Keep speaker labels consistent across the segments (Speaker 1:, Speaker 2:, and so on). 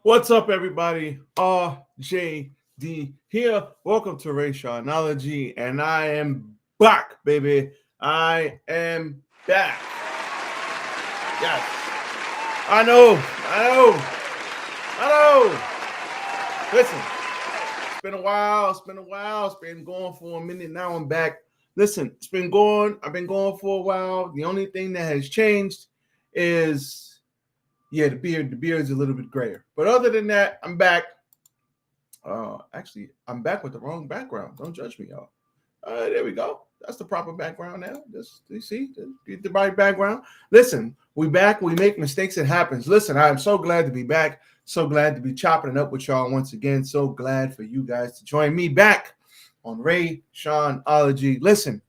Speaker 1: What's up, everybody? RJD here. Welcome to Rashonology, and I am back, baby. I am back. Yes. I know. Listen, it's been a while. It's been going for a minute. Now I'm back. Listen, I've been going for a while. The only thing that has changed is, the beard's a little bit grayer. But other than that, I'm back. Actually, I'm back with the wrong background. Don't judge me, y'all. There we go. That's the proper background now. You see, the right background. Listen, we back. We make mistakes. It happens. Listen, I am so glad to be back. So glad to be chopping it up with y'all once again. So glad for you guys to join me back on Rashonology. Listen,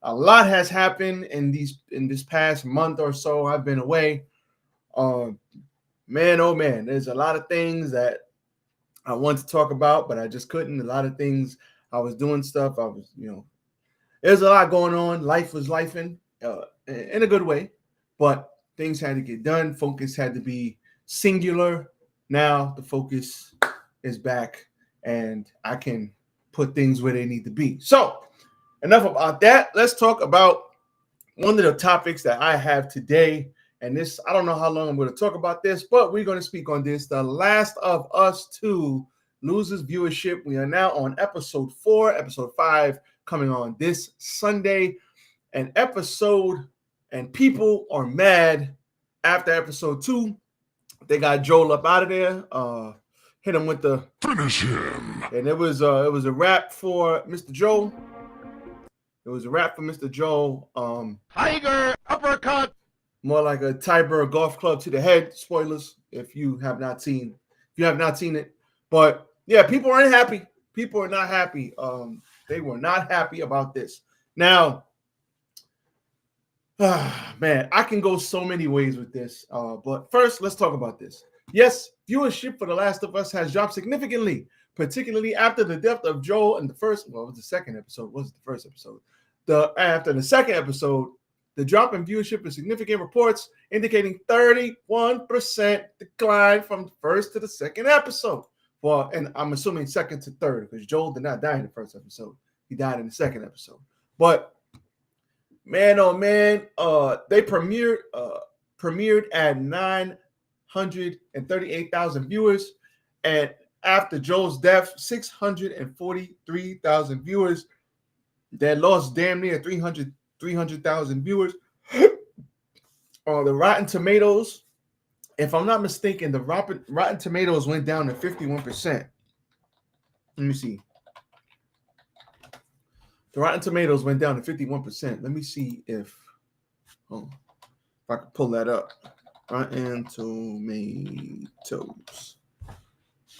Speaker 1: a lot has happened in this past month or so. I've been away. Man, oh man, there's a lot of things that I want to talk about, but I just couldn't. A lot of things, I was doing stuff. There's a lot going on. Life was lifing in a good way, but things had to get done. Focus had to be singular. Now the focus is back, and I can put things where they need to be. So enough about that. Let's talk about one of the topics that I have today. And this, I don't know how long I'm going to talk about this, but we're going to speak on this. The Last of Us 2 loses viewership. We are now on episode 4, episode 5 coming on this Sunday. And people are mad after episode 2. They got Joel up out of there, hit him with the finish him. And it was a wrap for Mr. Joel. It was a wrap for Mr. Joel. Tiger uppercut. More like a Tiber golf club to the head. Spoilers if you have not seen it. But yeah, people aren't happy. People are not happy. They were not happy about this. Now, man, I can go so many ways with this. But first, let's talk about this. Yes, viewership for The Last of Us has dropped significantly, particularly after the death of Joel in it was the second episode. Was it the first episode? After the second episode, the drop in viewership is significant. Reports indicating 31% decline from the first to the second episode. Well, and I'm assuming second to third, because Joel did not die in the first episode. He died in the second episode. But man, oh man, they premiered at 938,000 viewers, and after Joel's death, 643,000 viewers. They lost damn near 300,000 viewers. The Rotten Tomatoes, if I'm not mistaken, the Rotten Tomatoes went down to 51%. Let me see. The Rotten Tomatoes went down to 51%. Let me see if I can pull that up. Rotten Tomatoes.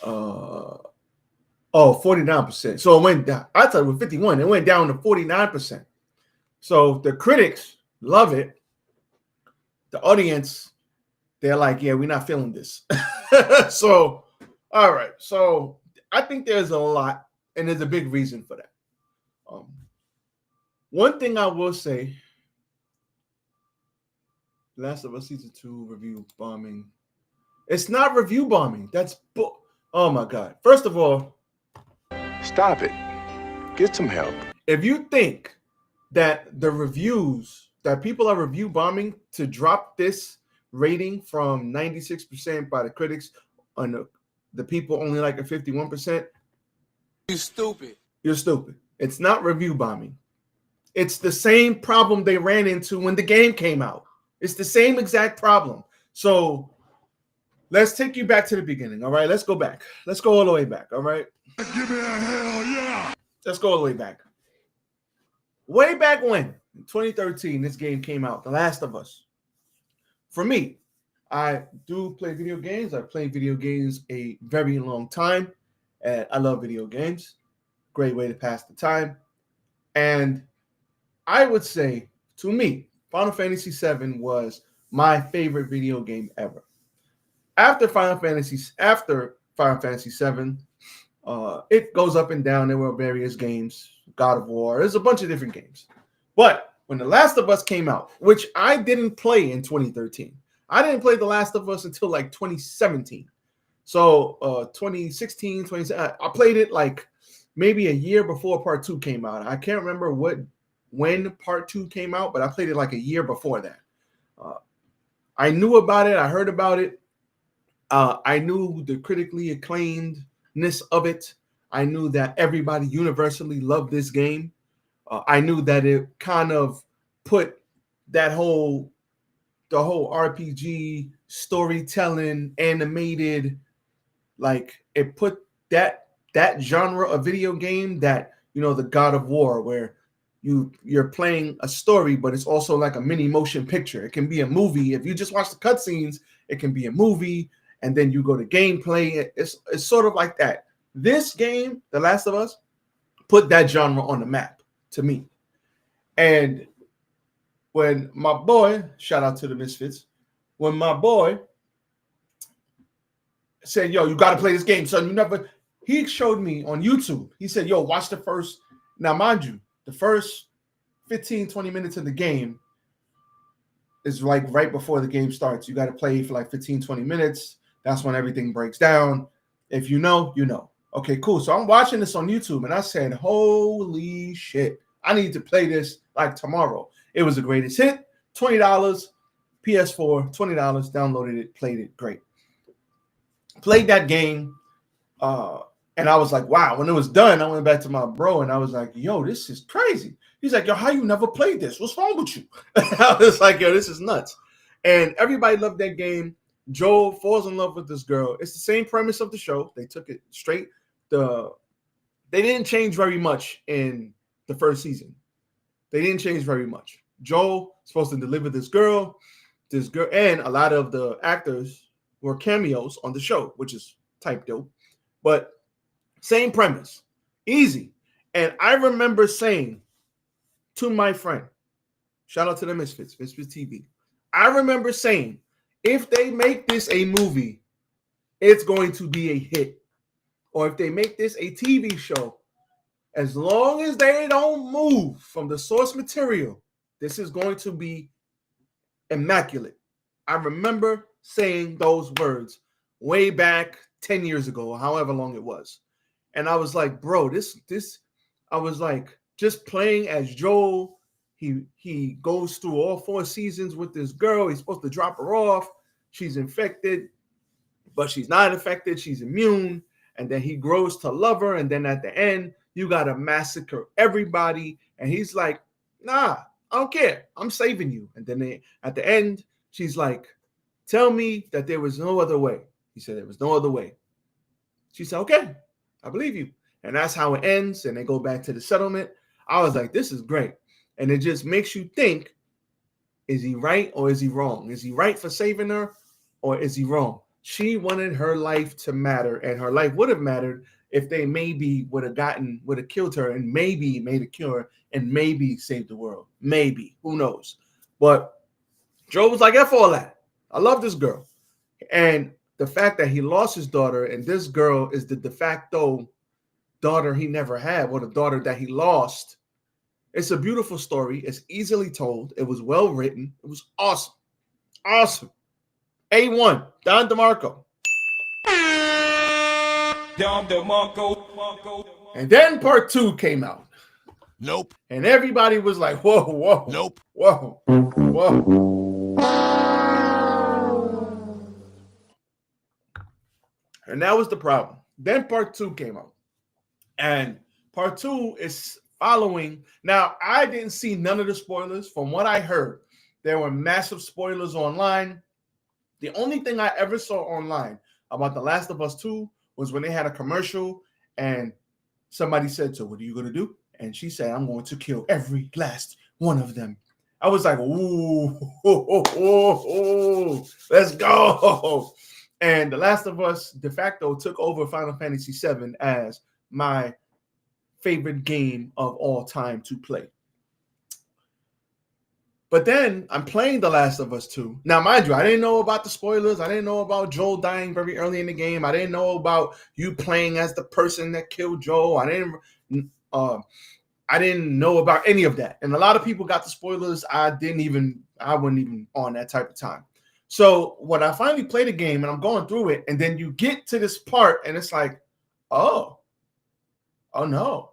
Speaker 1: 49%. So it went down. I thought it was 51. It went down to 49%. So the critics love it. The audience, they're like, yeah, we're not feeling this. So, all right. So I think there's a lot, and there's a big reason for that. One thing I will say, Last of Us Season 2 review bombing. It's not review bombing. That's oh my God. First of all,
Speaker 2: stop it. Get some help.
Speaker 1: If you think that the reviews, that people are review bombing to drop this rating from 96% by the critics on the people only like a 51%,
Speaker 3: you're stupid.
Speaker 1: You're stupid. It's not review bombing. It's the same problem they ran into when the game came out. It's the same exact problem. So let's take you back to the beginning. All right, let's go back. Let's go all the way back. All right.
Speaker 2: Give me a hell yeah.
Speaker 1: Let's go all the way back. Way back when, in 2013, this game came out, The Last of Us. For me, I do play video games. I've played video games a very long time, and I love video games. Great way to pass the time. And I would say, to me, Final Fantasy VII was my favorite video game ever. After Final Fantasy VII, it goes up and down. There were various games, God of War. There's a bunch of different games. But when The Last of Us came out, which I didn't play in 2013, I didn't play The Last of Us until like 2017. So 2016, 2017, I played it like maybe a year before part 2 came out. I can't remember when part 2 came out, but I played it like a year before that. I knew about it. I heard about it. I knew the critically acclaimedness of it. I knew that everybody universally loved this game. I knew that it kind of put the whole RPG storytelling, animated, like it put that genre of video game that, you know, the God of War, where you're playing a story, but it's also like a mini motion picture. It can be a movie. If you just watch the cutscenes, it can be a movie, and then you go to gameplay. It's sort of like that. This game, The Last of Us, put that genre on the map to me. And when my boy, shout out to the Misfits, when my boy said, yo, you got to play this game, son. He showed me on YouTube. He said, yo, watch the first. Now, mind you, the first 15, 20 minutes of the game is like right before the game starts. You got to play for like 15, 20 minutes. That's when everything breaks down. If you know, you know. Okay, cool. So I'm watching this on YouTube, and I said, holy shit, I need to play this like tomorrow. It was the greatest hit, $20, PS4, $20, downloaded it, played it, great. Played that game, and I was like, wow. When it was done, I went back to my bro, and I was like, yo, this is crazy. He's like, yo, how you never played this? What's wrong with you? I was like, yo, this is nuts. And everybody loved that game. Joel falls in love with this girl. It's the same premise of the show. They took it straight. They didn't change very much in the first season. They didn't change very much. Joel is supposed to deliver this girl, and a lot of the actors were cameos on the show, which is type dope. But same premise, easy. And I remember saying to my friend, shout out to the Misfits TV. I remember saying, if they make this a movie, it's going to be a hit. Or if they make this a TV show, as long as they don't move from the source material, this is going to be immaculate. I remember saying those words way back 10 years ago, however long it was. And I was like, bro, I was like, just playing as Joel. He goes through all 4 seasons with this girl. He's supposed to drop her off. She's infected, but she's not infected. She's immune. And then he grows to love her. And then at the end, you got to massacre everybody. And he's like, nah, I don't care. I'm saving you. And then at the end, she's like, tell me that there was no other way. He said there was no other way. She said, okay, I believe you. And that's how it ends. And they go back to the settlement. I was like, this is great. And it just makes you think, is he right or is he wrong? Is he right for saving her or is he wrong? She wanted her life to matter, and her life would have mattered if they maybe would have killed her and maybe made a cure and maybe saved the world. Maybe, who knows? But Joe was like, F all that. I love this girl. And the fact that he lost his daughter, and this girl is the de facto daughter he never had, or the daughter that he lost. It's a beautiful story. It's easily told. It was well written. It was awesome. Awesome. A1, Don DeMarco. And then part 2 came out.
Speaker 3: Nope.
Speaker 1: And everybody was like, whoa, whoa.
Speaker 3: Nope.
Speaker 1: Whoa, whoa. And that was the problem. Then part 2 came out. And part 2 is following. Now, I didn't see none of the spoilers. From what I heard, there were massive spoilers online. The only thing I ever saw online about The Last of Us 2 was when they had a commercial and somebody said, so what are you going to do? And she said, I'm going to kill every last one of them. I was like, ooh, let's go. And The Last of Us de facto took over Final Fantasy VII as my favorite game of all time to play. But then I'm playing The Last of Us 2. Now, mind you, I didn't know about the spoilers. I didn't know about Joel dying very early in the game. I didn't know about you playing as the person that killed Joel. I didn't know about any of that. And a lot of people got the spoilers. I wasn't even on that type of time. So when I finally play the game and I'm going through it, and then you get to this part and it's like, oh no,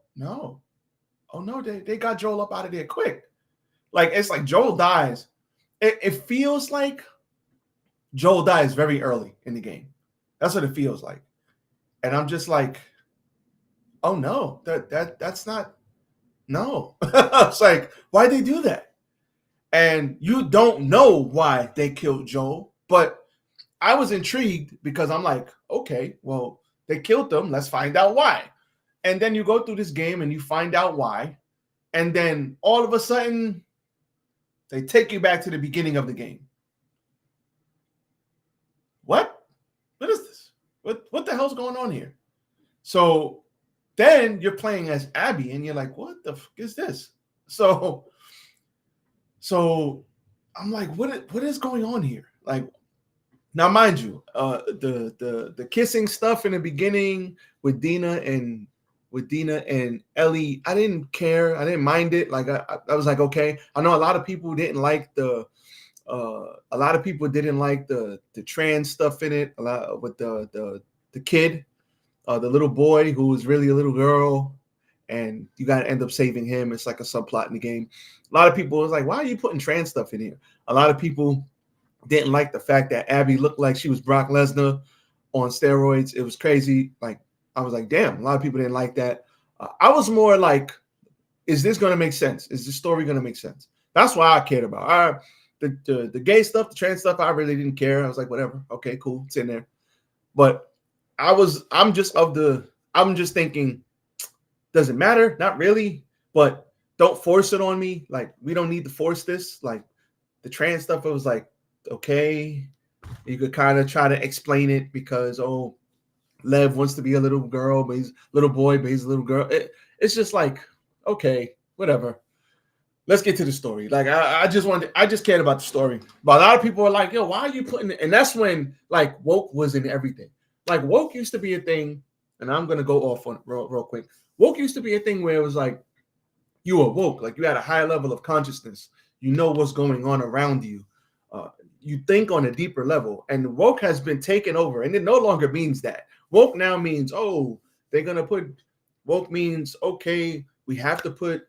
Speaker 1: they got Joel up out of there quick. Like, it's like Joel dies. It feels like Joel dies very early in the game. That's what it feels like. And I'm just like, oh no, that's not, no. It's like, why'd they do that? And you don't know why they killed Joel, but I was intrigued because I'm like, okay, well, they killed them. Let's find out why. And then you go through this game and you find out why. And then all of a sudden, they take you back to the beginning of the game. What? What is this? What the hell's going on here? So then you're playing as Abby and you're like, what the fuck is this? So I'm like, what is going on here? Like, now, mind you, the kissing stuff in the beginning with Dina and Ellie, I didn't care. I didn't mind it. Like, I was like, okay. I know a lot of people didn't like the trans stuff in it. A lot with the kid, the little boy who was really a little girl, and you got to end up saving him. It's like a subplot in the game. A lot of people was like, why are you putting trans stuff in here? A lot of people didn't like the fact that Abby looked like she was Brock Lesnar on steroids. It was crazy. Like, I was like, damn, a lot of people didn't like that. I was more like, is this going to make sense? Is the story going to make sense? That's why I cared about. The gay stuff, the trans stuff, I really didn't care. I was like, whatever. Okay, cool. It's in there. But I'm just thinking, does it matter? Not really, but don't force it on me. Like, we don't need to force this. Like, the trans stuff, it was like, okay, you could kind of try to explain it because, oh, Lev wants to be a little girl, but he's a little boy, but he's a little girl. It's just like, okay, whatever. Let's get to the story. Like, I just cared about the story. But a lot of people are like, yo, why are you putting it? And that's when, like, woke was in everything. Like, woke used to be a thing, and I'm going to go off on it real quick. Woke used to be a thing where it was like, you were woke. Like, you had a higher level of consciousness. You know what's going on around you. You think on a deeper level. And woke has been taken over, and it no longer means that. Woke now means, oh, they're going to put, woke means, okay, we have to put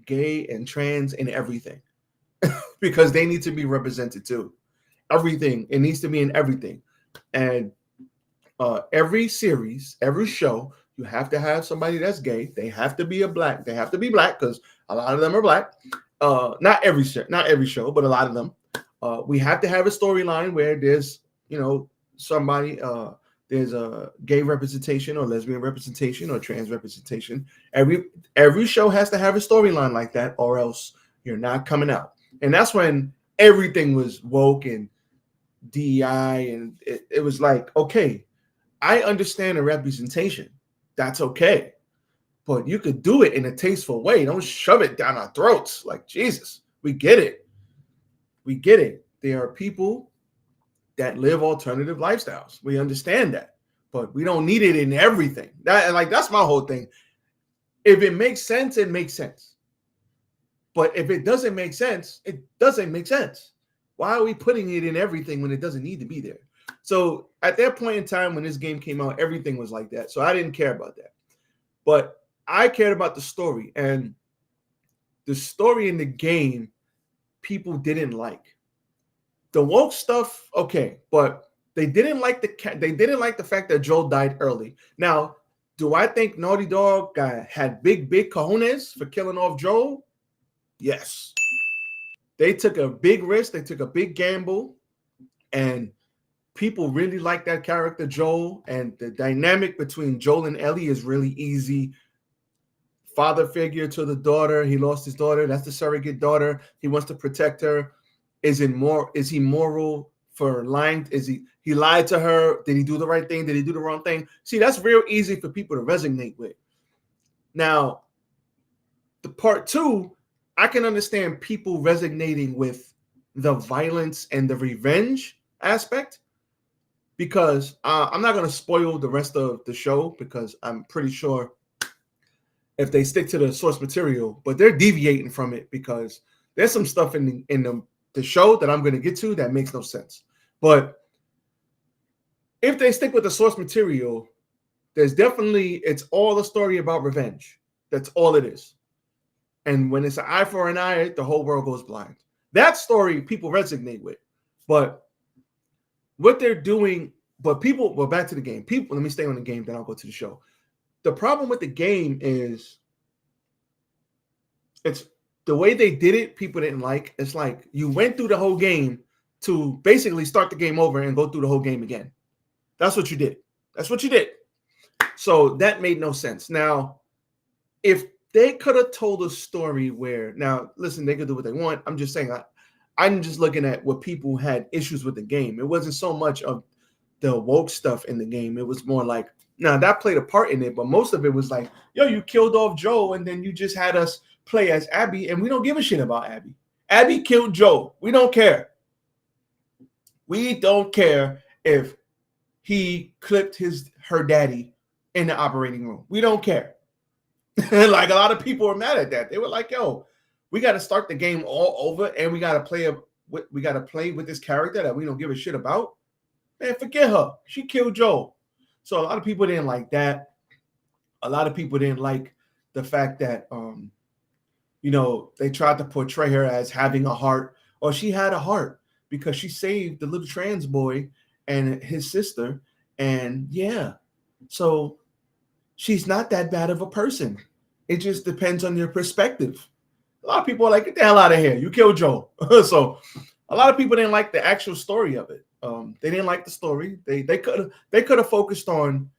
Speaker 1: gay and trans in everything because they need to be represented too. Everything. It needs to be in everything. And every series, every show, you have to have somebody that's gay. They have to be black. They have to be black because a lot of them are black. Not every show, but a lot of them. We have to have a storyline where there's, somebody, there's a gay representation or lesbian representation or trans representation. Every show has to have a storyline like that, or else you're not coming out. And that's when everything was woke and DEI, and it was like, okay, I understand the representation. That's okay. But you could do it in a tasteful way. Don't shove it down our throats. Like, Jesus, we get it. We get it. There are people that live alternative lifestyles. We understand that, but we don't need it in everything. That's my whole thing. If it makes sense, it makes sense. But if it doesn't make sense, it doesn't make sense. Why are we putting it in everything when it doesn't need to be there? So at that point in time when this game came out, everything was like that. So I didn't care about that. But I cared about the story, and the story in the game people didn't like. The woke stuff, okay, but they didn't like the fact that Joel died early. Now, do I think Naughty Dog had big cojones for killing off Joel? Yes. They took a big risk, they took a big gamble, and people really like that character, Joel, and the dynamic between Joel and Ellie is really easy. Father figure to the daughter. He lost his daughter. That's the surrogate daughter. He wants to protect her. Is he moral for lying? He lied to her? Did he do the right thing? Did he do the wrong thing? See, that's real easy for people to resonate with. Now, the part two, I can understand people resonating with the violence and the revenge aspect, because I'm not going to spoil the rest of the show, because I'm pretty sure if they stick to the source material, but they're deviating from it because there's some stuff in the the show that I'm going to get to, that makes no sense. But if they stick with the source material, there's definitely, it's all a story about revenge. That's all it is. And when it's an eye for an eye, the whole world goes blind. That story people resonate with. But what they're doing, but people, well, back to the game. People, let me stay on the game, then I'll go to the show. The problem with the game is it's the way they did it, people didn't like. It's like you went through the whole game to basically start the game over and go through the whole game again. That's what you did. That's what you did. So that made no sense. Now, if they could have told a story where, now, listen, they could do what they want. I'm just saying, I'm just looking at what people had issues with the game. It wasn't so much of the woke stuff in the game. It was more like, now that played a part in it, but most of it was like, yo, you killed off Joe, and then you just had us play as Abby, and we don't give a shit about Abby. Abby killed Joe. We don't care. We don't care if he clipped her daddy in the operating room. We don't care. Like, a lot of people were mad at that. They were like, yo, we got to start the game all over, and we got to play with this character that we don't give a shit about. Man, forget her. She killed Joe. So a lot of people didn't like that. A lot of people didn't like the fact that they tried to portray her as having a heart, or she had a heart because she saved the little trans boy and his sister. And yeah, so she's not that bad of a person. It just depends on your perspective. A lot of people are like, get the hell out of here. You killed Joe. So a lot of people didn't like the actual story of it. They didn't like the story. They could have focused on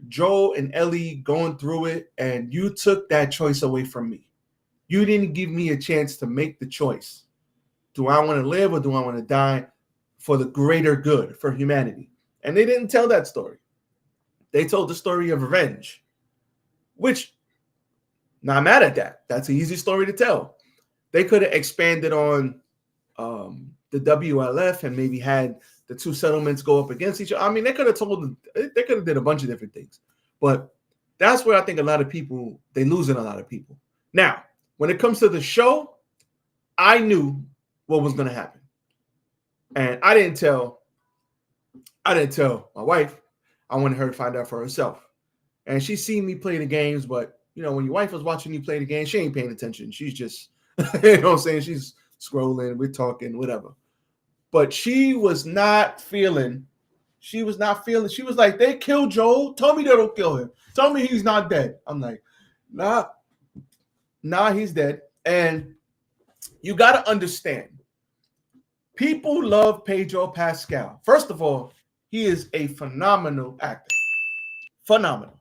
Speaker 1: Joe and Ellie going through it, and you took that choice away from me. You didn't give me a chance to make the choice. Do I want to live or do I want to die for the greater good, for humanity? And they didn't tell that story. They told the story of revenge, which, not mad at that. That's an easy story to tell. They could have expanded on the WLF and maybe had the two settlements go up against each other. I mean, they could have did a bunch of different things. But that's where I think a lot of people, they losing a lot of people. Now, when it comes to the show, I knew what was going to happen. And I didn't tell my wife. I wanted her to find out for herself. And she seen me play the games, but when your wife was watching you play the game, she ain't paying attention. She's just, you know what I'm saying? She's scrolling, we're talking, whatever. But she was not feeling. She was like, they killed Joel. Tell me they don't kill him. Tell me he's not dead. I'm like, nah, he's dead. And you got to understand, people love Pedro Pascal. First of all, he is a phenomenal actor. Phenomenal.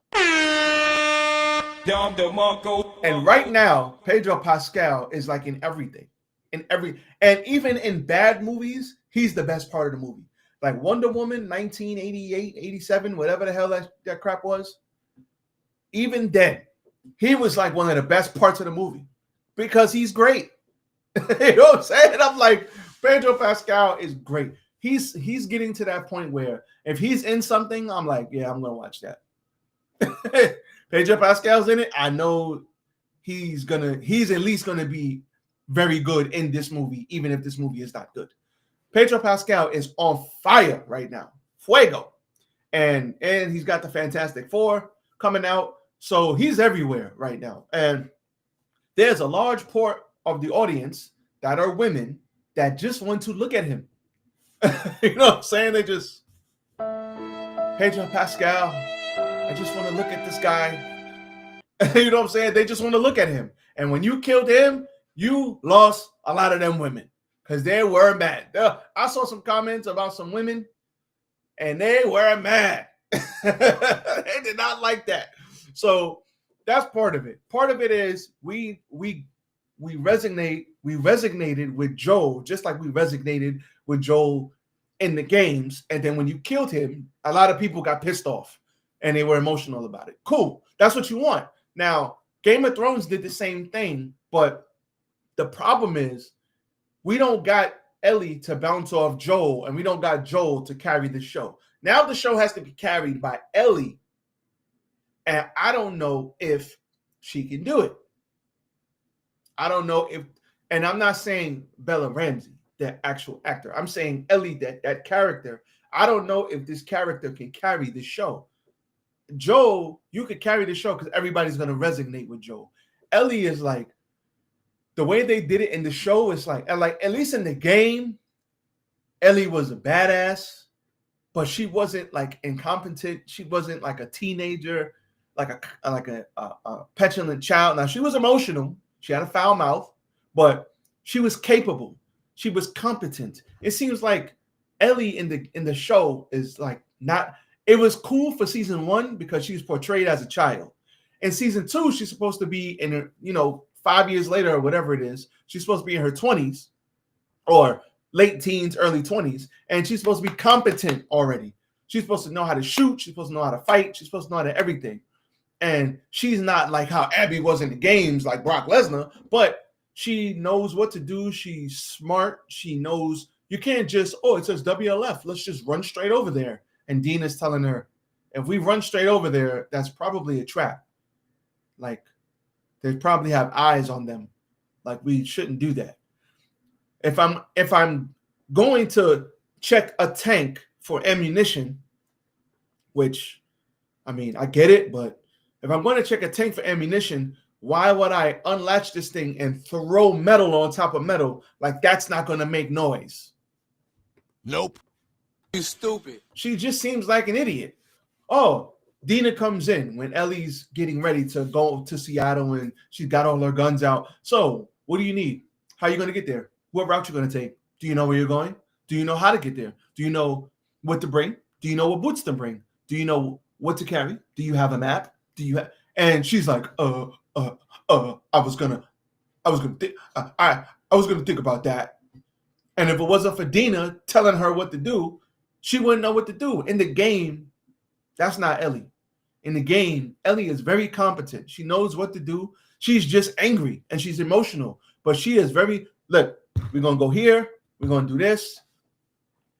Speaker 1: And right now, Pedro Pascal is like in everything. And even in bad movies, he's the best part of the movie. Like Wonder Woman, 1988, 87, whatever the hell that crap was. Even then, he was like one of the best parts of the movie because he's great. You know what I'm saying? I'm like, Pedro Pascal is great. He's getting to that point where if he's in something, I'm like, yeah, I'm gonna watch that. Pedro Pascal's in it. I know he's at least gonna be very good in this movie, even if this movie is not good. Pedro Pascal is on fire right now. Fuego. And he's got the Fantastic Four coming out. So he's everywhere right now. And there's a large part of the audience that are women that just want to look at him. You know what I'm saying? They just, Pedro Pascal, I just want to look at this guy. You know what I'm saying? They just want to look at him. And when you killed him, you lost a lot of them women because they were mad. I saw some comments about some women and they were mad. They did not like that. So that's part of it. Part of it is we resonated with Joel just like we resonated with Joel in the games. And then when you killed him, a lot of people got pissed off and they were emotional about it. Cool. That's what you want. Now, Game of Thrones did the same thing, but the problem is we don't got Ellie to bounce off Joel, and we don't got Joel to carry the show. Now the show has to be carried by Ellie, and I don't know if she can do it. I don't know if, and I'm not saying Bella Ramsey. the actual actor. I'm saying Ellie, that character. I don't know if this character can carry the show. Joel, you could carry the show because everybody's gonna resonate with Joel. Ellie is like, the way they did it in the show is like at least in the game, Ellie was a badass, but she wasn't like incompetent. She wasn't like a teenager, like a petulant child. Now she was emotional. She had a foul mouth, but she was capable. She was competent. It seems like Ellie in the show is like not. It was cool for season 1 because she was portrayed as a child. In season 2, she's supposed to be in her, 5 years later or whatever it is. She's supposed to be in her 20s or late teens, early 20s, and she's supposed to be competent already. She's supposed to know how to shoot. She's supposed to know how to fight. She's supposed to know how to everything. And she's not like how Abby was in the games, like Brock Lesnar, but she knows what to do. She's smart. She knows you can't just, it says WLF. Let's just run straight over there. And Dina's telling her, if we run straight over there, that's probably a trap. Like, they probably have eyes on them. Like, we shouldn't do that. If I'm going to check a tank for ammunition, which, I mean, I get it, but if I'm going to check a tank for ammunition, why would I unlatch this thing and throw metal on top of metal? Like, that's not going to make noise.
Speaker 3: Nope. You stupid.
Speaker 1: She just seems like an idiot. Oh, Dina comes in when Ellie's getting ready to go to Seattle and she's got all her guns out. So, what do you need? How are you going to get there? What route you going to take? Do you know where you're going? Do you know how to get there? Do you know what to bring? Do you know what boots to bring? Do you know what to carry? Do you have a map? Do you have? And she's like, I was gonna think about that. And if it wasn't for Dina telling her what to do, she wouldn't know what to do. In the game, that's not Ellie. In the game, Ellie is very competent. She knows what to do. She's just angry and she's emotional, but she is very, look, we're going to go here. We're going to do this.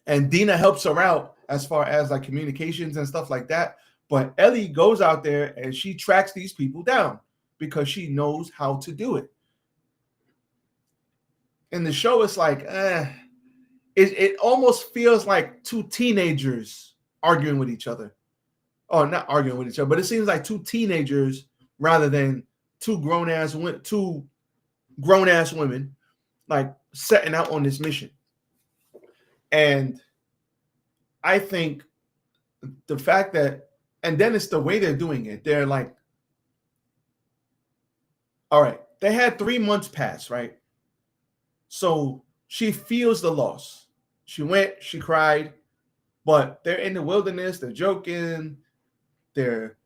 Speaker 1: And Dina helps her out as far as like communications and stuff like that. But Ellie goes out there and she tracks these people down because she knows how to do it. In the show, it's like, it almost feels like two teenagers arguing with each other. Oh, not arguing with each other, but it seems like two teenagers rather than two grown-ass women like setting out on this mission. And I think the fact that, and then it's the way they're doing it. They're like, all right, they had 3 months pass, right? So she feels the loss. She went, she cried, but they're in the wilderness, they're joking, they're,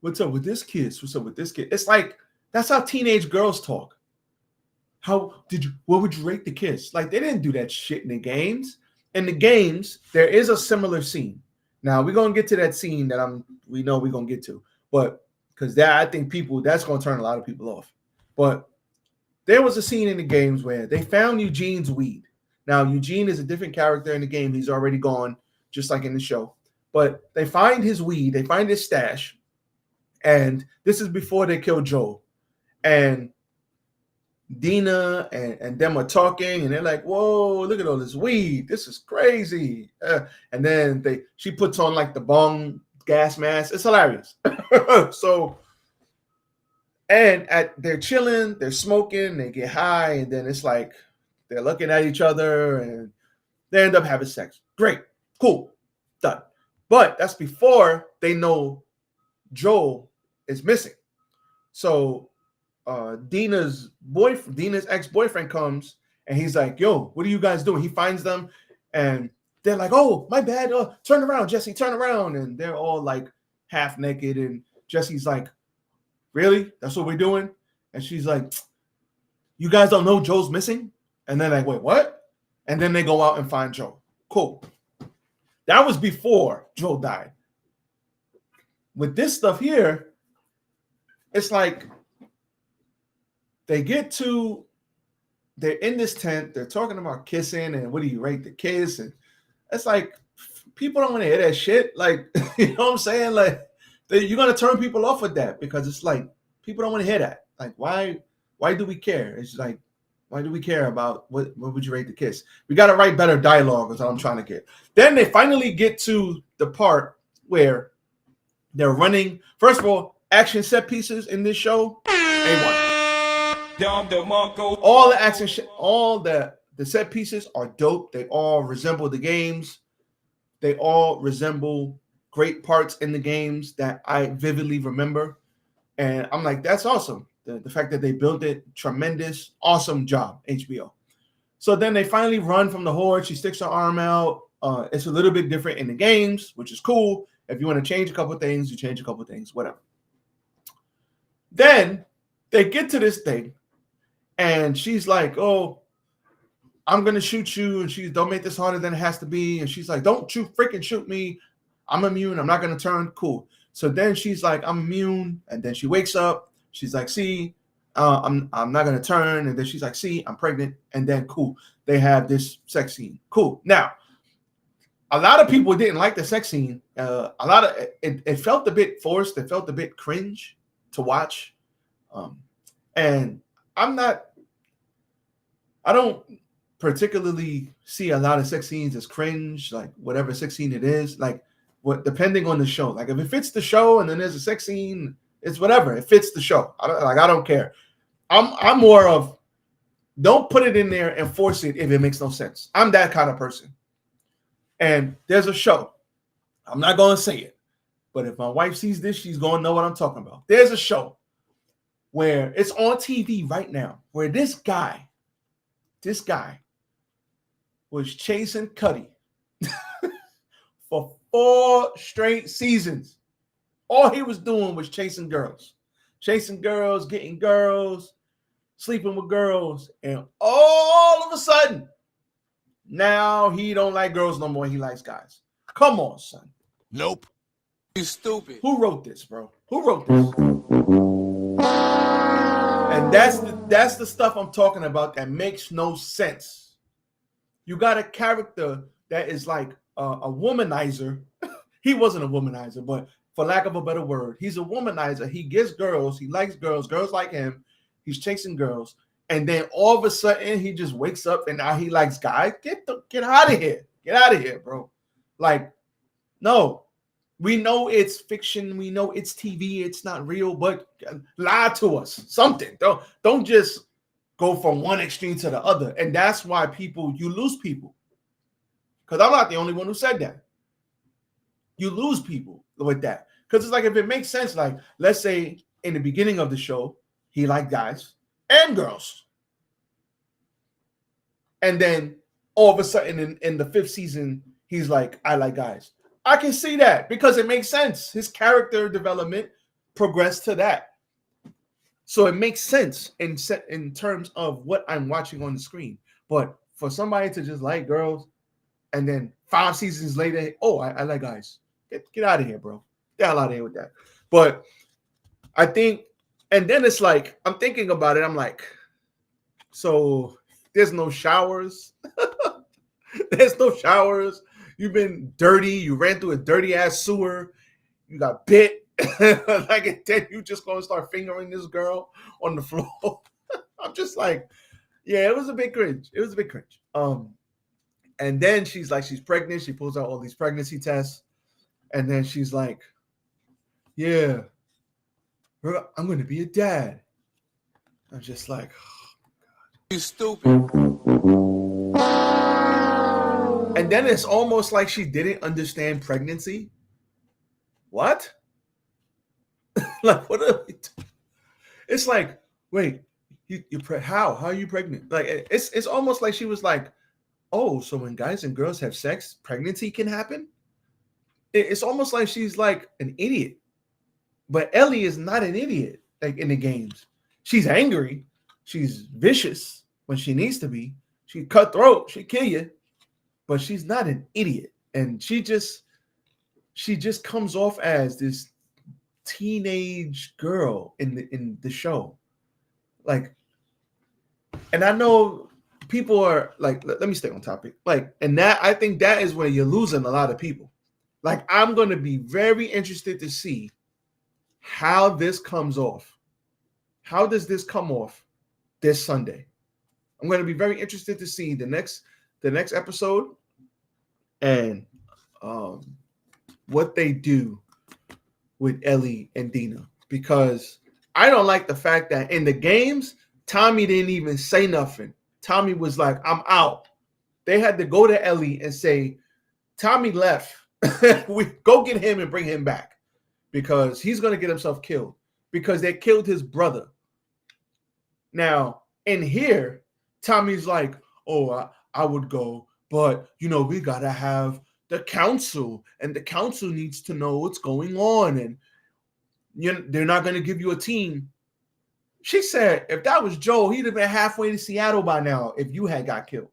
Speaker 1: what's up with this kiss? What's up with this kid? It's like, that's how teenage girls talk. What would you rate the kiss? Like, they didn't do that shit in the games. In the games, there is a similar scene. Now, we're going to get to that scene that we know we're going to get to. But, because I think that's going to turn a lot of people off. But there was a scene in the games where they found Eugene's weed. Now, Eugene is a different character in the game. He's already gone, just like in the show. But they find his weed. They find his stash. And this is before they kill Joel. And Dina and them are talking. And they're like, whoa, look at all this weed. This is crazy. And then she puts on like the bong gas mask. It's hilarious. So, and they're chilling. They're smoking. They get high. And then it's like they're looking at each other. And they end up having sex. Great. Cool. Done. But that's before they know Joel is missing. So Dina's ex-boyfriend comes and he's like, yo, what are you guys doing? He finds them and they're like, oh, my bad. Turn around, Jesse, turn around. And they're all like half naked. And Jesse's like, really? That's what we're doing? And she's like, you guys don't know Joel's missing? And then like, wait, what? And then they go out and find Joel. Cool. That was before Joel died. With this stuff here, it's like they're in this tent, they're talking about kissing and what do you rate the kiss? And it's like, people don't want to hear that shit. Like, you know what I'm saying? Like, you're going to turn people off with that because it's like, people don't want to hear that. Like, why do we care? It's like, Why do we care about what would you rate the kiss? We got to write better dialogue is what I'm trying to get. Then they finally get to the part where they're running. First of all, action set pieces in this show, A1. All the action, all the set pieces are dope. They all resemble the games. They all resemble great parts in the games that I vividly remember. And I'm like, that's awesome. The fact that they built it, tremendous, awesome job, HBO. So then they finally run from the horde. She sticks her arm out. It's a little bit different in the games, which is cool. If you want to change a couple of things, you change a couple of things, whatever. Then they get to this thing, and she's like, oh, I'm going to shoot you. And she's, don't make this harder than it has to be. And she's like, don't you freaking shoot me. I'm immune. I'm not going to turn. Cool. So then she's like, I'm immune. And then she wakes up. She's like, see, I'm not going to turn. And then she's like, see, I'm pregnant. And then cool. They have this sex scene. Cool. Now, a lot of people didn't like the sex scene. It felt a bit forced. It felt a bit cringe to watch. And I don't particularly see a lot of sex scenes as cringe, like whatever sex scene it is, like what depending on the show. Like if it fits the show and then there's a sex scene, it's whatever. It fits the show. I don't care. I'm more of don't put it in there and force it if it makes no sense. I'm that kind of person. And there's a show. I'm not going to say it, but if my wife sees this, she's going to know what I'm talking about. There's a show where it's on TV right now where this guy was chasing Cuddy for 4 straight seasons. All he was doing was chasing girls, getting girls, sleeping with girls. And all of a sudden, now he don't like girls no more. He likes guys. Come on, son.
Speaker 3: Nope. You stupid.
Speaker 1: Who wrote this, bro? Who wrote this? And that's the stuff I'm talking about that makes no sense. You got a character that is like a womanizer. He wasn't a womanizer, but for lack of a better word, he's a womanizer. He gets girls. He likes girls. Girls like him. He's chasing girls. And then all of a sudden, he just wakes up and now he likes guys. Get out of here. Get out of here, bro. Like, no. We know it's fiction. We know it's TV. It's not real, but lie to us. Something. Don't just go from one extreme to the other. And that's why you lose people. Because I'm not the only one who said that. You lose people with that. Because it's like if it makes sense, like let's say in the beginning of the show, he liked guys and girls. And then all of a sudden in the 5th season, he's like, I like guys. I can see that because it makes sense. His character development progressed to that. So it makes sense in terms of what I'm watching on the screen. But for somebody to just like girls and then 5 seasons later, oh, I like guys. Get out of here, bro. Get out of here with that. But I think, and then it's like, I'm thinking about it. I'm like, so there's no showers. There's no showers. You've been dirty. You ran through a dirty ass sewer. You got bit. Like, then you just gonna start fingering this girl on the floor. I'm just like, yeah, it was a bit cringe. It was a bit cringe. And then she's like, she's pregnant. She pulls out all these pregnancy tests, and then she's like, yeah, I'm gonna be a dad. I'm just like, oh,
Speaker 3: you stupid.
Speaker 1: And then it's almost like she didn't understand pregnancy. What? Like, what are we doing? It's like, wait, how are you pregnant? Like, it's almost like she was like, oh, so when guys and girls have sex, pregnancy can happen? It's almost like she's like an idiot. But Ellie is not an idiot, like in the games. She's angry. She's vicious when she needs to be. She cutthroat. She kill you. But she's not an idiot. And she just comes off as this teenage girl in the show. Like, and I know people are like, let me stay on topic. Like, and that I think that is where you're losing a lot of people. Like, I'm going to be very interested to see how this comes off. How does this come off this Sunday? I'm going to be very interested to see the next episode and what they do with Ellie and Dina, because I don't like the fact that in the games, Tommy didn't even say nothing. Tommy was like, I'm out. They had to go to Ellie and say, Tommy left. We go get him and bring him back because he's going to get himself killed because they killed his brother. Now, in here, Tommy's like, oh, I would go, but, we got to have the council, and the council needs to know what's going on, and they're not going to give you a team. She said, if that was Joe, he'd have been halfway to Seattle by now if you had got killed.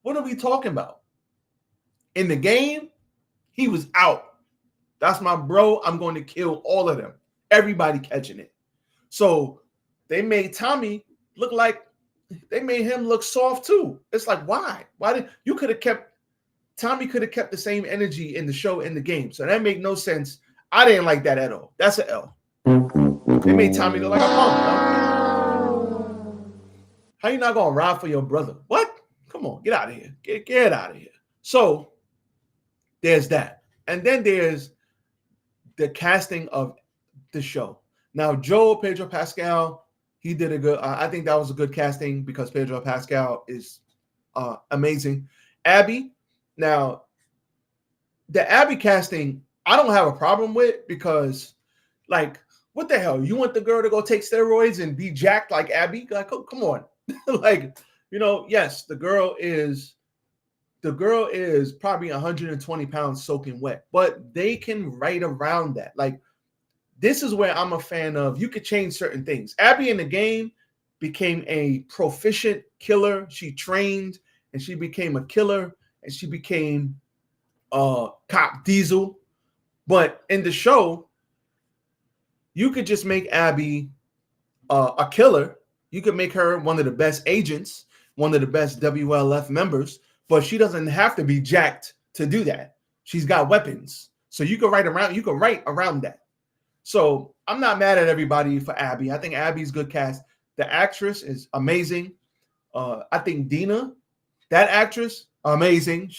Speaker 1: What are we talking about? In the game, he was out. That's my bro. I'm going to kill all of them. Everybody catching it. So they made Tommy look like they made him look soft too. It's like, why? Why did you could have kept Tommy could have kept the same energy in the show in the game. So that made no sense. I didn't like that at all. That's an L. They made Tommy look like a punk. No? How you not gonna ride for your brother? What? Come on, get out of here. Get out of here. So there's that. And then there's the casting of the show. Now, Pedro Pascal, he did a good, I think that was a good casting because Pedro Pascal is amazing. Abby, now, the Abby casting, I don't have a problem with because, like, what the hell? You want the girl to go take steroids and be jacked like Abby? Like, oh, come on. Like, yes, the girl is probably 120 pounds soaking wet, but they can write around that. Like, this is where I'm a fan of, you could change certain things. Abby in the game became a proficient killer. She trained and she became a killer and she became Cop Diesel. But in the show, you could just make Abby a killer. You could make her one of the best agents, one of the best WLF members, but she doesn't have to be jacked to do that. She's got weapons. So you can write around that. So I'm not mad at everybody for Abby. I think Abby's good cast. The actress is amazing. I think Dina, that actress, amazing.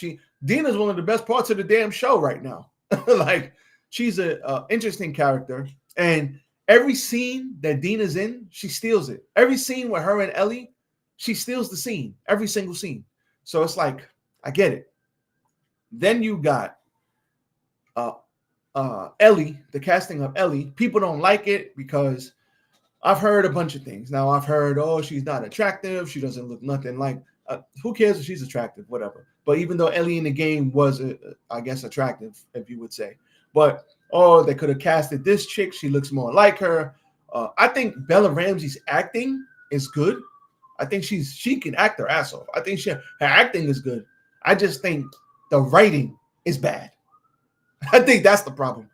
Speaker 1: Dina's one of the best parts of the damn show right now. Like, she's an interesting character. And every scene that Dina's in, she steals it. Every scene with her and Ellie, she steals the scene. Every single scene. So it's like, I get it. Then you got Ellie, the casting of Ellie. People don't like it because I've heard a bunch of things. Now I've heard, she's not attractive. She doesn't look nothing like, who cares if she's attractive, whatever. But even though Ellie in the game was, I guess, attractive, if you would say. But, they could have casted this chick. She looks more like her. I think Bella Ramsey's acting is good. I think she can act her ass off. I think her acting is good. I just think the writing is bad. I think that's the problem.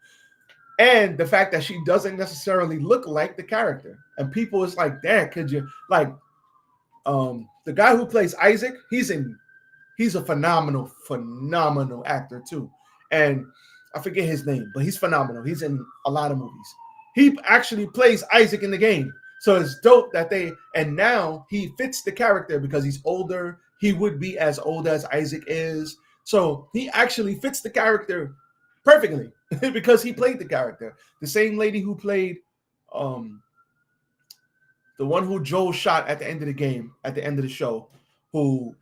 Speaker 1: And the fact that she doesn't necessarily look like the character. And people is like, damn, could you, like, the guy who plays Isaac, he's a phenomenal actor too. And I forget his name, but he's phenomenal. He's in a lot of movies. He actually plays Isaac in the game. So it's dope that and now he fits the character because he's older. He would be as old as Isaac is. So he actually fits the character perfectly because he played the character. The same lady who played the one who Joel shot at the end of the game, at the end of the show, who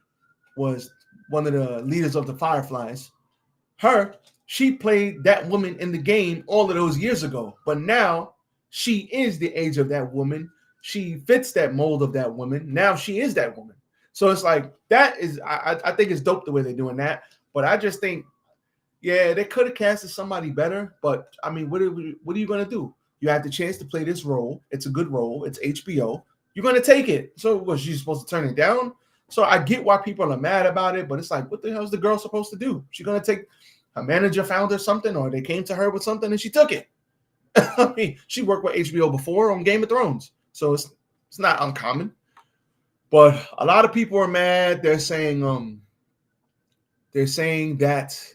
Speaker 1: was one of the leaders of the Fireflies. She played that woman in the game all of those years ago. But now she is the age of that woman. She fits that mold of that woman. Now she is that woman. So it's like, that is, I think it's dope the way they're doing that. But I just think, yeah, they could have casted somebody better. But I mean, what are you going to do? You have the chance to play this role. It's a good role. It's HBO. You're going to take it. So was she supposed to turn it down? So I get why people are mad about it. But it's like, what the hell is the girl supposed to do? She's going to take, a manager found her something, or they came to her with something and she took it. I mean, she worked with HBO before on Game of Thrones. So it's not uncommon. But a lot of people are mad. They're saying that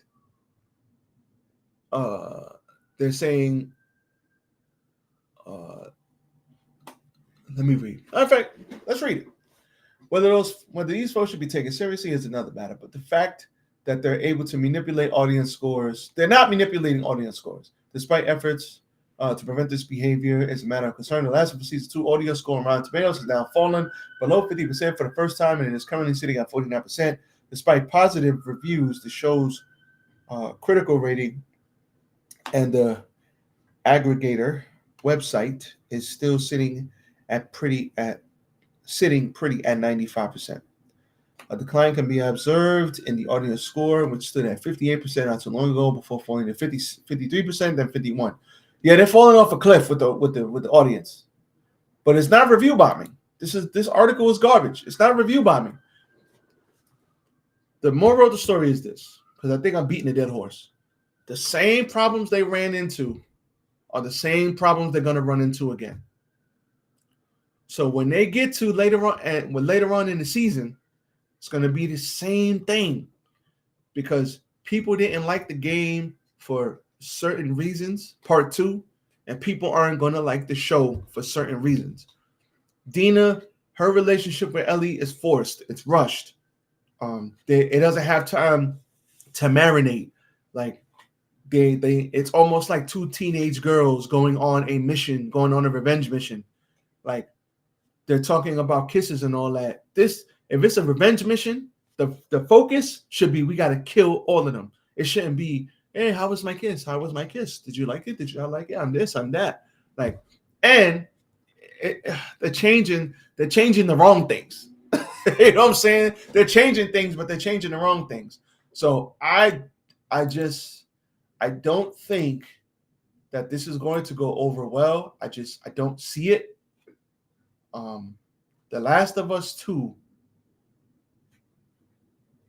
Speaker 1: let me read. In fact, let's read it. whether these folks should be taken seriously is another matter. But the fact that they're able to manipulate audience scores, they're not manipulating audience scores, despite efforts to prevent this behavior. Is a matter of concern. The last of season 2 audience score on Rotten Tomatoes has now fallen below 50% for the first time, and it is currently sitting at 49%. Despite positive reviews, the show's critical rating and the aggregator website is still sitting pretty at 95%. A decline can be observed in the audience score, which stood at 58% not too long ago, before falling to 53%, then 51%. Yeah, they're falling off a cliff with the audience, but it's not review bombing. This article is garbage. It's not review bombing. The moral of the story is this, because I think I'm beating a dead horse. The same problems they ran into are the same problems they're going to run into again. So when they get to later on in the season, it's going to be the same thing, because people didn't like the game for certain reasons, part 2, and people aren't going to like the show for certain reasons. Dina, her relationship with Ellie is forced. It's rushed. It doesn't have time to marinate. Like it's almost like 2 teenage girls going on a revenge mission. Like they're talking about kisses and all that. If it's a revenge mission, the focus should be we got to kill all of them. It shouldn't be, hey, how was my kiss? How was my kiss? Did you like it? Did you not like it? I'm this, I'm that. Like, and they're changing the wrong things. You know what I'm saying? They're changing things, but they're changing the wrong things. So I don't think that this is going to go over well. I don't see it. The Last of Us 2.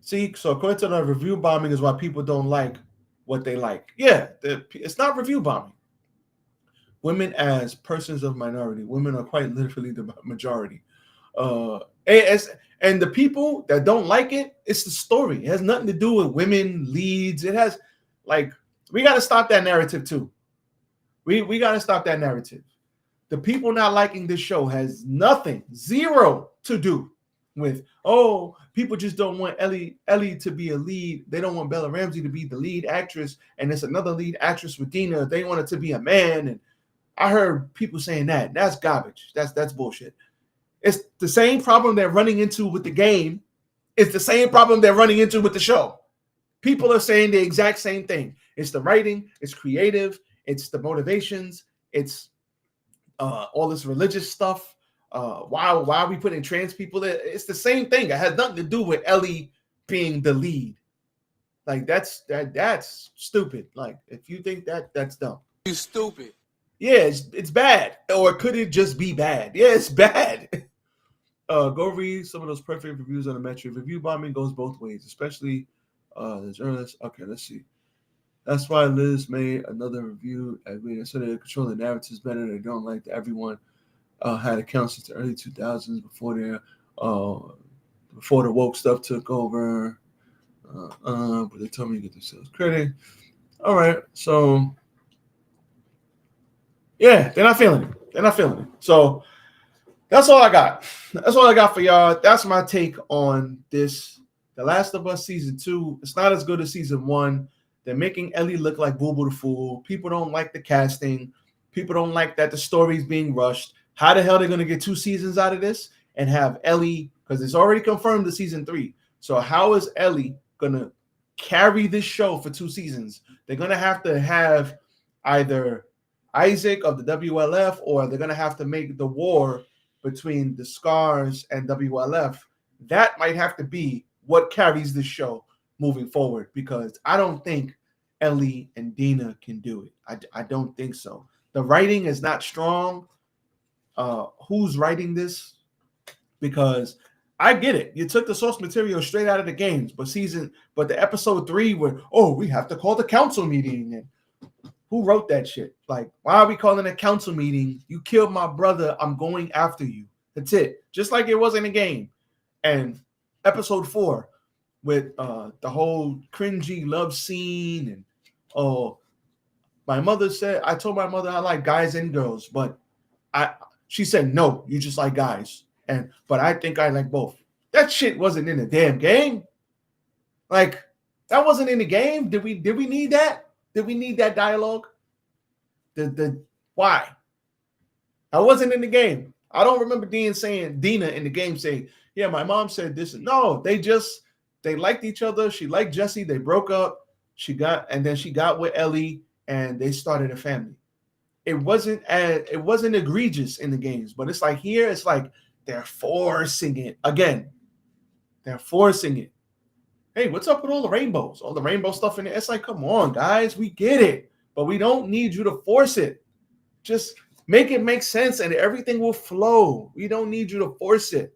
Speaker 1: See, so according to the review bombing is why people don't like what they like. Yeah, it's not review bombing. Women as persons of minority, women are quite literally the majority. And the people that don't like it, it's the story. It has nothing to do with women leads. It has, like, we got to stop that narrative too. We got to stop that narrative. The people not liking this show has zero to do with, oh, people just don't want Ellie to be a lead. They don't want Bella Ramsey to be the lead actress, and it's another lead actress with Dina. They want it to be a man. And I heard people saying that. That's garbage. That's bullshit. It's the same problem they're running into with the game. It's the same problem they're running into with the show. People are saying the exact same thing. It's the writing, it's creative, it's the motivations, it's all this religious stuff. Why are we putting trans people there? It's the same thing. It has nothing to do with Ellie being the lead. Like that's stupid. Like if you think that's dumb.
Speaker 3: You stupid.
Speaker 1: Yeah, it's bad. Or could it just be bad? Yeah, it's bad. Go read some of those perfect reviews on the metric. Review bombing goes both ways, especially the journalists. Okay, let's see. That's why Liz made another review at Reader. So they control the narratives better. They don't like that everyone had accounts since the early 2000s before the woke stuff took over. But they told me to get themselves credit. All right, so yeah, they're not feeling it. So that's all I got. That's all I got for y'all. That's my take on this. The Last of Us season 2. It's not as good as season 1. They're making Ellie look like Boo Boo the Fool. People don't like the casting. People don't like that the story's being rushed. How the hell are they going to get 2 seasons out of this and have Ellie, because it's already confirmed the season 3. So how is Ellie going to carry this show for 2 seasons? They're going to have either Isaac of the WLF, or they're going to have to make the war between the Scars and WLF. That might have to be what carries this show moving forward, because I don't think Ellie and Dina can do it. I don't think so. The writing is not strong. Who's writing this? Because I get it. You took the source material straight out of the games, but the episode 3 where, we have to call the council meeting. And who wrote that shit? Like, why are we calling a council meeting? You killed my brother. I'm going after you. That's it. Just like it was in the game. And episode 4 with the whole cringy love scene. And I told my mother I like guys and girls, but she said, no, you just like guys. But I think I like both. That shit wasn't in the damn game. Like, that wasn't in the game. Did we need that? Did we need that dialogue? Why? I wasn't in the game. I don't remember Dina in the game saying, yeah, my mom said this. No, they liked each other. She liked Jesse. They broke up. And then she got with Ellie and they started a family. It wasn't egregious in the games, but it's like here, it's like they're forcing it again. They're forcing it. Hey, what's up with all the rainbows? All the rainbow stuff in it. It's like, come on, guys, we get it, but we don't need you to force it. Just make it make sense and everything will flow. We don't need you to force it.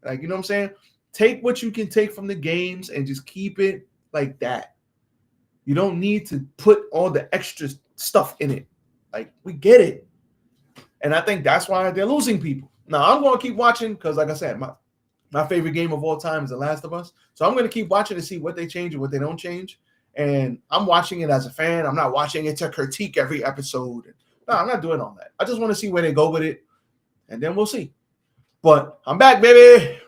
Speaker 1: Like, you know what I'm saying? Take what you can take from the games and just keep it like that. You don't need to put all the extra stuff in it. Like, we get it. And I think that's why they're losing people. Now, I'm going to keep watching because, like I said, my favorite game of all time is The Last of Us. So I'm going to keep watching to see what they change and what they don't change. And I'm watching it as a fan. I'm not watching it to critique every episode. No, I'm not doing all that. I just want to see where they go with it. And then we'll see. But I'm back, baby.